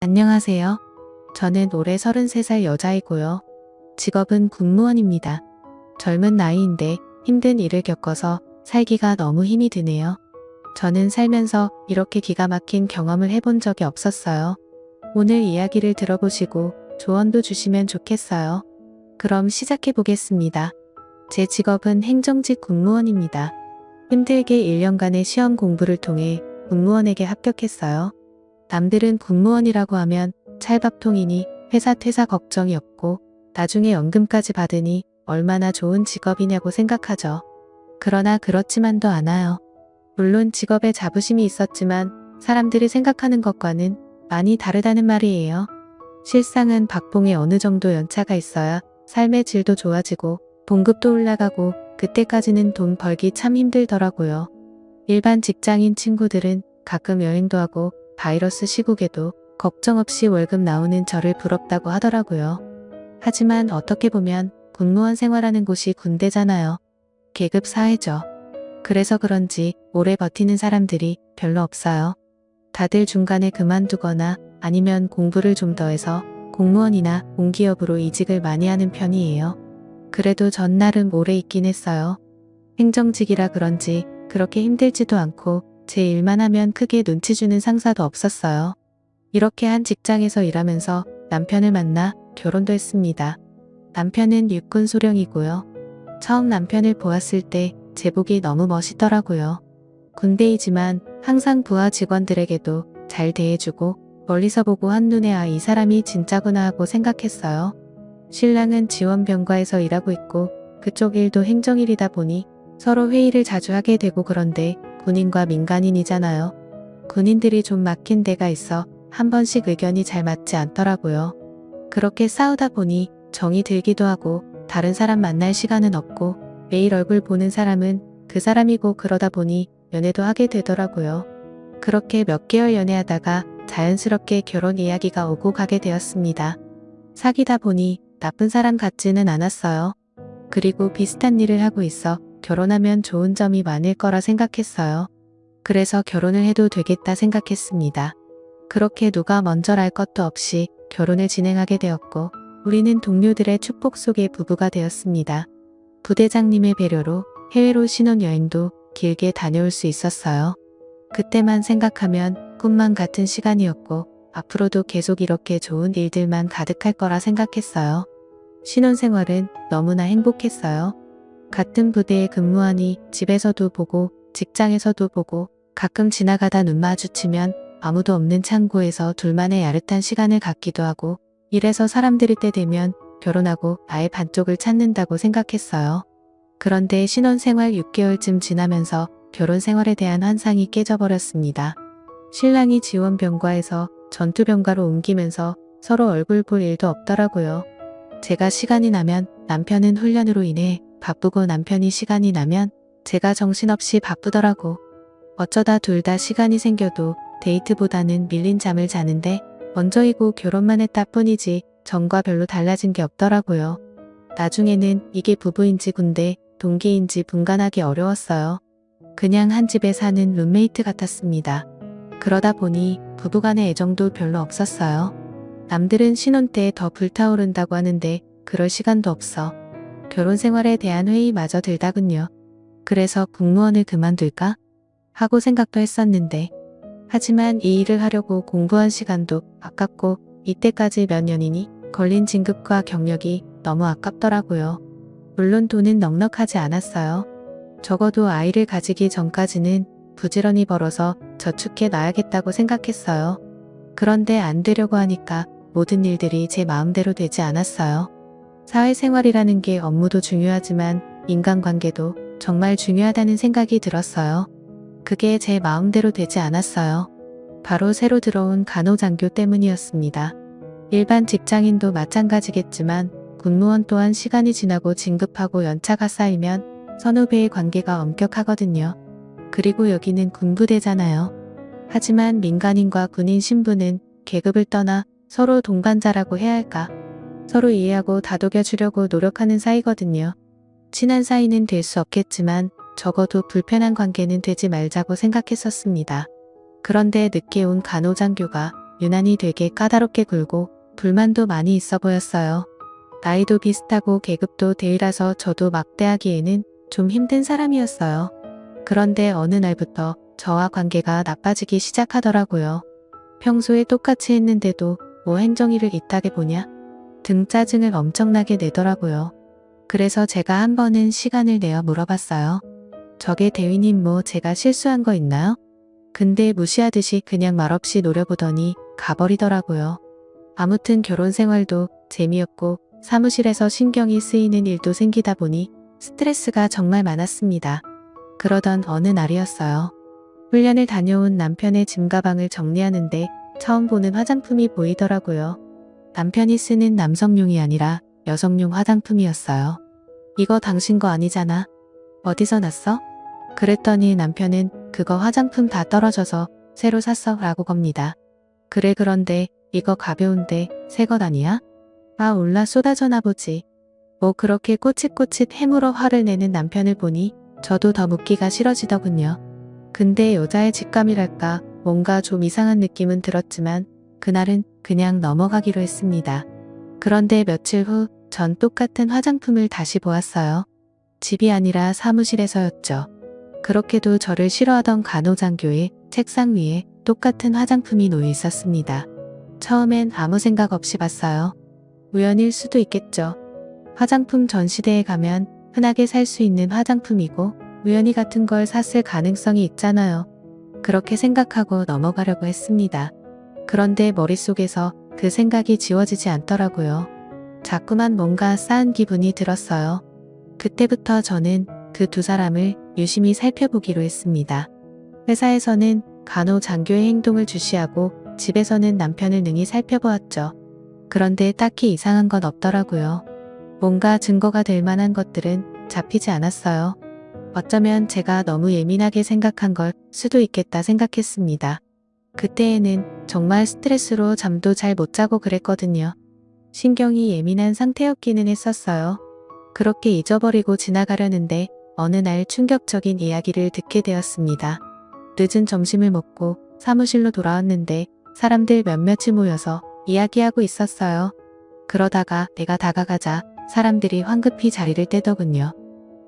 안녕하세요. 저는 올해 33살 여자이고요. 직업은 공무원입니다. 젊은 나이인데 힘든 일을 겪어서 살기가 너무 힘이 드네요. 저는 살면서 이렇게 기가 막힌 경험을 해본 적이 없었어요. 오늘 이야기를 들어보시고 조언도 주시면 좋겠어요. 그럼 시작해 보겠습니다. 제 직업은 행정직 공무원입니다. 힘들게 1년간의 시험 공부를 통해 공무원에게 합격했어요. 남들은 공무원이라고 하면 찰밥통이니 회사 퇴사 걱정이 없고 나중에 연금까지 받으니 얼마나 좋은 직업이냐고 생각하죠. 그러나 그렇지만도 않아요. 물론 직업에 자부심이 있었지만 사람들이 생각하는 것과는 많이 다르다는 말이에요. 실상은 박봉에 어느 정도 연차가 있어야 삶의 질도 좋아지고 봉급도 올라가고 그때까지는 돈 벌기 참 힘들더라고요. 일반 직장인 친구들은 가끔 여행도 하고 바이러스 시국에도 걱정 없이 월급 나오는 저를 부럽다고 하더라고요. 하지만 어떻게 보면 공무원 생활하는 곳이 군대잖아요. 계급 사회죠. 그래서 그런지 오래 버티는 사람들이 별로 없어요. 다들 중간에 그만두거나 아니면 공부를 좀 더 해서 공무원이나 공기업으로 이직을 많이 하는 편이에요. 그래도 전 나름 오래 있긴 했어요. 행정직이라 그런지 그렇게 힘들지도 않고 제 일만 하면 크게 눈치 주는 상사도 없었어요. 이렇게 한 직장에서 일하면서 남편을 만나 결혼도 했습니다. 남편은 육군 소령이고요. 처음 남편을 보았을 때 제복이 너무 멋있더라고요. 군대이지만 항상 부하 직원들에게도 잘 대해주고 멀리서 보고 한눈에 이 사람이 진짜구나 하고 생각했어요. 신랑은 지원병과에서 일하고 있고 그쪽 일도 행정일이다 보니 서로 회의를 자주 하게 되고 그런데 군인과 민간인이잖아요. 군인들이 좀 막힌 데가 있어 한 번씩 의견이 잘 맞지 않더라고요. 그렇게 싸우다 보니 정이 들기도 하고 다른 사람 만날 시간은 없고 매일 얼굴 보는 사람은 그 사람이고 그러다 보니 연애도 하게 되더라고요. 그렇게 몇 개월 연애하다가 자연스럽게 결혼 이야기가 오고 가게 되었습니다. 사귀다 보니 나쁜 사람 같지는 않았어요. 그리고 비슷한 일을 하고 있어 결혼하면 좋은 점이 많을 거라 생각했어요. 그래서 결혼을 해도 되겠다 생각했습니다. 그렇게 누가 먼저랄 것도 없이 결혼을 진행하게 되었고 우리는 동료들의 축복 속에 부부가 되었습니다. 부대장님의 배려로 해외로 신혼여행도 길게 다녀올 수 있었어요. 그때만 생각하면 꿈만 같은 시간이었고 앞으로도 계속 이렇게 좋은 일들만 가득할 거라 생각했어요. 신혼생활은 너무나 행복했어요. 같은 부대에 근무하니 집에서도 보고 직장에서도 보고 가끔 지나가다 눈 마주치면 아무도 없는 창고에서 둘만의 야릇한 시간을 갖기도 하고 이래서 사람들이 때 되면 결혼하고 나의 반쪽을 찾는다고 생각했어요. 그런데 신혼생활 6개월쯤 지나면서 결혼 생활에 대한 환상이 깨져버렸습니다. 신랑이 지원병과에서 전투병과로 옮기면서 서로 얼굴 볼 일도 없더라고요. 제가 시간이 나면 남편은 훈련으로 인해 바쁘고 남편이 시간이 나면 제가 정신없이 바쁘더라고. 어쩌다 둘 다 시간이 생겨도 데이트보다는 밀린 잠을 자는데 먼저이고 결혼만 했다 뿐이지 전과 별로 달라진 게 없더라고요. 나중에는 이게 부부인지 군대, 동기인지 분간하기 어려웠어요. 그냥 한 집에 사는 룸메이트 같았습니다. 그러다 보니 부부간의 애정도 별로 없었어요. 남들은 신혼 때 더 불타오른다고 하는데 그럴 시간도 없어. 결혼 생활에 대한 회의마저 들다군요. 그래서 공무원을 그만둘까? 하고 생각도 했었는데 하지만 이 일을 하려고 공부한 시간도 아깝고 이때까지 몇 년이니 걸린 진급과 경력이 너무 아깝더라고요. 물론 돈은 넉넉하지 않았어요. 적어도 아이를 가지기 전까지는 부지런히 벌어서 저축해 놔야겠다고 생각했어요. 그런데 안 되려고 하니까 모든 일들이 제 마음대로 되지 않았어요. 사회생활이라는 게 업무도 중요하지만 인간관계도 정말 중요하다는 생각이 들었어요. 그게 제 마음대로 되지 않았어요. 바로 새로 들어온 간호장교 때문이었습니다. 일반 직장인도 마찬가지겠지만 군무원 또한 시간이 지나고 진급하고 연차가 쌓이면 선후배의 관계가 엄격하거든요. 그리고 여기는 군부대잖아요. 하지만 민간인과 군인 신분은 계급을 떠나 서로 동반자라고 해야 할까? 서로 이해하고 다독여주려고 노력하는 사이거든요. 친한 사이는 될 수 없겠지만 적어도 불편한 관계는 되지 말자고 생각했었습니다. 그런데 늦게 온 간호장교가 유난히 되게 까다롭게 굴고 불만도 많이 있어 보였어요. 나이도 비슷하고 계급도 대위라서 저도 막대하기에는 좀 힘든 사람이었어요. 그런데 어느 날부터 저와 관계가 나빠지기 시작하더라고요. 평소에 똑같이 했는데도 뭐 행정일을 이따게 보냐? 등 짜증을 엄청나게 내더라고요. 그래서 제가 한 번은 시간을 내어 물어봤어요. 저게 대위님 뭐 제가 실수한 거 있나요? 근데 무시하듯이 그냥 말없이 노려보더니 가버리더라고요. 아무튼 결혼 생활도 재미없고 사무실에서 신경이 쓰이는 일도 생기다 보니 스트레스가 정말 많았습니다. 그러던 어느 날이었어요. 훈련을 다녀온 남편의 짐가방을 정리하는데 처음 보는 화장품이 보이더라고요. 남편이 쓰는 남성용이 아니라 여성용 화장품이었어요. 이거 당신 거 아니잖아. 어디서 났어? 그랬더니 남편은 그거 화장품 다 떨어져서 새로 샀어 라고 겁니다. 그래 그런데 이거 가벼운데 새 것 아니야? 아 올라 쏟아져나 보지. 뭐 그렇게 꼬칫꼬칫 해물어 화를 내는 남편을 보니 저도 더 묻기가 싫어지더군요. 근데 여자의 직감이랄까 뭔가 좀 이상한 느낌은 들었지만 그날은 그냥 넘어가기로 했습니다. 그런데 며칠 후 전 똑같은 화장품을 다시 보았어요. 집이 아니라 사무실에서였죠. 그렇게도 저를 싫어하던 간호장교의 책상 위에 똑같은 화장품이 놓여 있었습니다. 처음엔 아무 생각 없이 봤어요. 우연일 수도 있겠죠. 화장품 전시대에 가면 흔하게 살 수 있는 화장품이고 우연히 같은 걸 샀을 가능성이 있잖아요. 그렇게 생각하고 넘어가려고 했습니다. 그런데 머릿속에서 그 생각이 지워지지 않더라고요. 자꾸만 뭔가 쌓은 기분이 들었어요. 그때부터 저는 그 두 사람을 유심히 살펴보기로 했습니다. 회사에서는 간호장교의 행동을 주시하고 집에서는 남편을 능히 살펴보았죠. 그런데 딱히 이상한 건 없더라고요. 뭔가 증거가 될 만한 것들은 잡히지 않았어요. 어쩌면 제가 너무 예민하게 생각한 걸 수도 있겠다 생각했습니다. 그때에는 정말 스트레스로 잠도 잘 못 자고 그랬거든요. 신경이 예민한 상태였기는 했었어요. 그렇게 잊어버리고 지나가려는데 어느 날 충격적인 이야기를 듣게 되었습니다. 늦은 점심을 먹고 사무실로 돌아왔는데 사람들 몇몇이 모여서 이야기하고 있었어요. 그러다가 내가 다가가자 사람들이 황급히 자리를 떼더군요.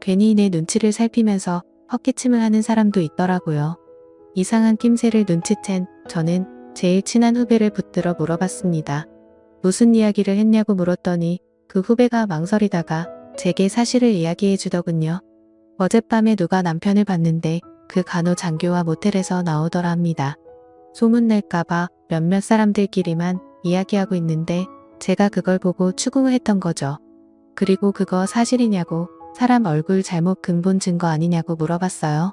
괜히 내 눈치를 살피면서 헛기침을 하는 사람도 있더라고요. 이상한 낌새를 눈치챈 저는 제일 친한 후배를 붙들어 물어봤습니다. 무슨 이야기를 했냐고 물었더니 그 후배가 망설이다가 제게 사실을 이야기해 주더군요. 어젯밤에 누가 남편을 봤는데 그 간호장교와 모텔에서 나오더라 합니다. 소문낼까봐 몇몇 사람들끼리만 이야기하고 있는데 제가 그걸 보고 추궁을 했던 거죠. 그리고 그거 사실이냐고 사람 얼굴 잘못 근본 증거 아니냐고 물어봤어요.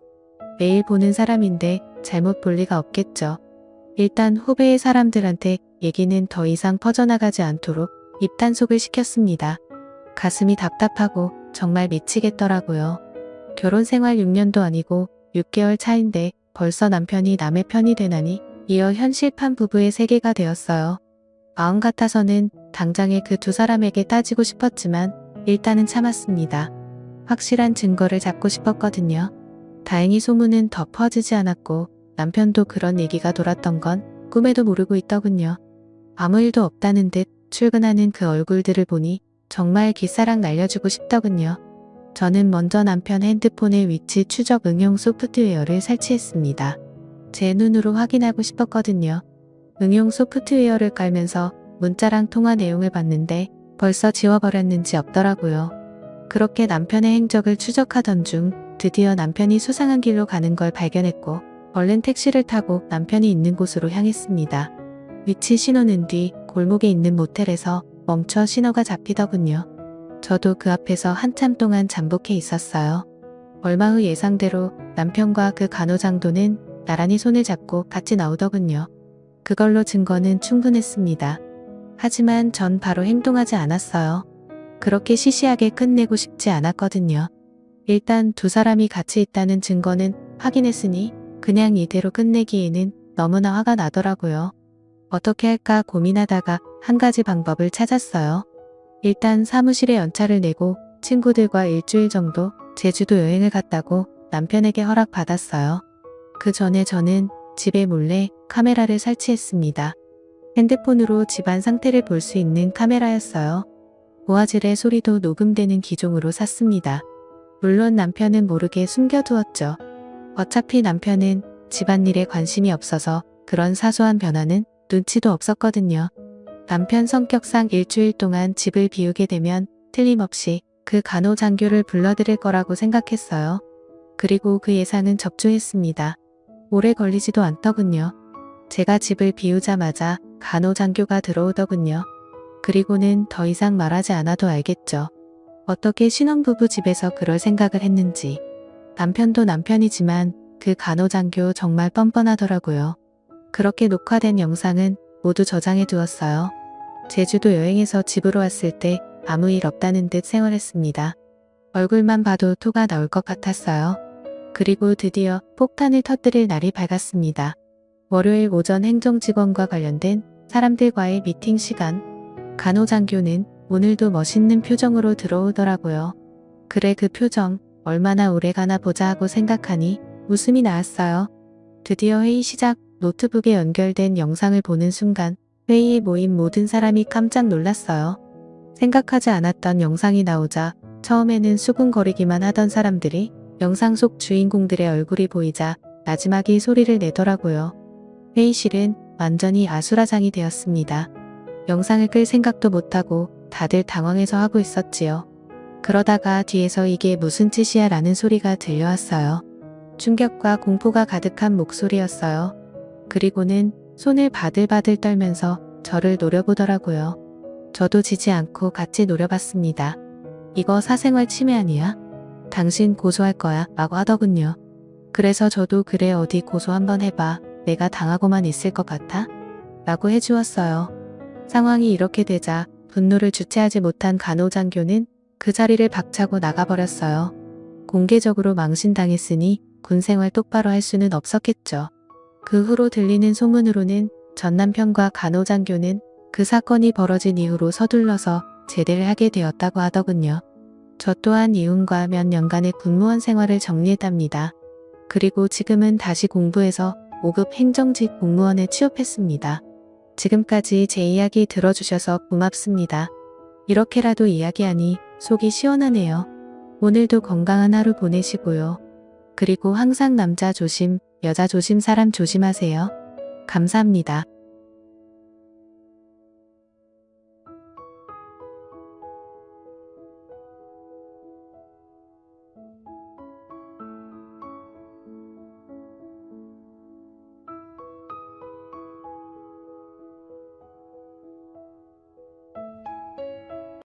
매일 보는 사람인데 잘못 볼 리가 없겠죠. 일단 후배의 사람들한테 얘기는 더 이상 퍼져나가지 않도록 입단속을 시켰습니다. 가슴이 답답하고 정말 미치겠더라고요. 결혼 생활 6년도 아니고 6개월 차인데 벌써 남편이 남의 편이 되나니 이어 현실판 부부의 세계가 되었어요. 마음 같아서는 당장에 그 두 사람에게 따지고 싶었지만 일단은 참았습니다. 확실한 증거를 잡고 싶었거든요. 다행히 소문은 더 퍼지지 않았고 남편도 그런 얘기가 돌았던 건 꿈에도 모르고 있더군요. 아무 일도 없다는 듯 출근하는 그 얼굴들을 보니 정말 깃사랑 날려주고 싶더군요. 저는 먼저 남편 핸드폰의 위치 추적 응용 소프트웨어를 설치했습니다. 제 눈으로 확인하고 싶었거든요. 응용 소프트웨어를 깔면서 문자랑 통화 내용을 봤는데 벌써 지워버렸는지 없더라고요. 그렇게 남편의 행적을 추적하던 중 드디어 남편이 수상한 길로 가는 걸 발견했고 얼른 택시를 타고 남편이 있는 곳으로 향했습니다. 위치 신호는 뒤 골목에 있는 모텔에서 멈춰 신호가 잡히더군요. 저도 그 앞에서 한참 동안 잠복해 있었어요. 얼마 후 예상대로 남편과 그 간호장도는 나란히 손을 잡고 같이 나오더군요. 그걸로 증거는 충분했습니다. 하지만 전 바로 행동하지 않았어요. 그렇게 시시하게 끝내고 싶지 않았거든요. 일단 두 사람이 같이 있다는 증거는 확인했으니 그냥 이대로 끝내기에는 너무나 화가 나더라고요. 어떻게 할까 고민하다가 한 가지 방법을 찾았어요. 일단 사무실에 연차를 내고 친구들과 일주일 정도 제주도 여행을 갔다고 남편에게 허락받았어요. 그 전에 저는 집에 몰래 카메라를 설치했습니다. 핸드폰으로 집안 상태를 볼 수 있는 카메라였어요. 고화질의 소리도 녹음되는 기종으로 샀습니다. 물론 남편은 모르게 숨겨두었죠. 어차피 남편은 집안일에 관심이 없어서 그런 사소한 변화는 눈치도 없었거든요. 남편 성격상 일주일 동안 집을 비우게 되면 틀림없이 그 간호장교를 불러들일 거라고 생각했어요. 그리고 그 예상은 적중했습니다. 오래 걸리지도 않더군요. 제가 집을 비우자마자 간호장교가 들어오더군요. 그리고는 더 이상 말하지 않아도 알겠죠. 어떻게 신혼부부 집에서 그럴 생각을 했는지. 남편도 남편이지만 그 간호장교 정말 뻔뻔하더라고요. 그렇게 녹화된 영상은 모두 저장해 두었어요. 제주도 여행에서 집으로 왔을 때 아무 일 없다는 듯 생활했습니다. 얼굴만 봐도 토가 나올 것 같았어요. 그리고 드디어 폭탄을 터뜨릴 날이 밝았습니다. 월요일 오전 행정직원과 관련된 사람들과의 미팅 시간. 간호장교는 오늘도 멋있는 표정으로 들어오더라고요. 그래, 그 표정 얼마나 오래 가나 보자 하고 생각하니 웃음이 나왔어요. 드디어 회의 시작. 노트북에 연결된 영상을 보는 순간 회의에 모인 모든 사람이 깜짝 놀랐어요. 생각하지 않았던 영상이 나오자 처음에는 수군거리기만 하던 사람들이 영상 속 주인공들의 얼굴이 보이자 나지막이 소리를 내더라고요. 회의실은 완전히 아수라장이 되었습니다. 영상을 끌 생각도 못하고 다들 당황해서 하고 있었지요. 그러다가 뒤에서 이게 무슨 짓이야 라는 소리가 들려왔어요. 충격과 공포가 가득한 목소리였어요. 그리고는 손을 바들바들 떨면서 저를 노려보더라고요. 저도 지지 않고 같이 노려봤습니다. 이거 사생활 침해 아니야? 당신 고소할 거야 라고 하더군요. 그래서 저도 그래, 어디 고소 한번 해봐. 내가 당하고만 있을 것 같아? 라고 해주었어요. 상황이 이렇게 되자 분노를 주체하지 못한 간호장교는 그 자리를 박차고 나가버렸어요. 공개적으로 망신당했으니 군생활 똑바로 할 수는 없었겠죠. 그 후로 들리는 소문으로는 전 남편과 간호장교는 그 사건이 벌어진 이후로 서둘러서 제대를 하게 되었다고 하더군요. 저 또한 이혼과 몇 년간의 군무원 생활을 정리했답니다. 그리고 지금은 다시 공부해서 5급 행정직 공무원에 취업했습니다. 지금까지 제 이야기 들어주셔서 고맙습니다. 이렇게라도 이야기하니 속이 시원하네요. 오늘도 건강한 하루 보내시고요. 그리고 항상 남자 조심, 여자 조심, 사람 조심하세요. 감사합니다.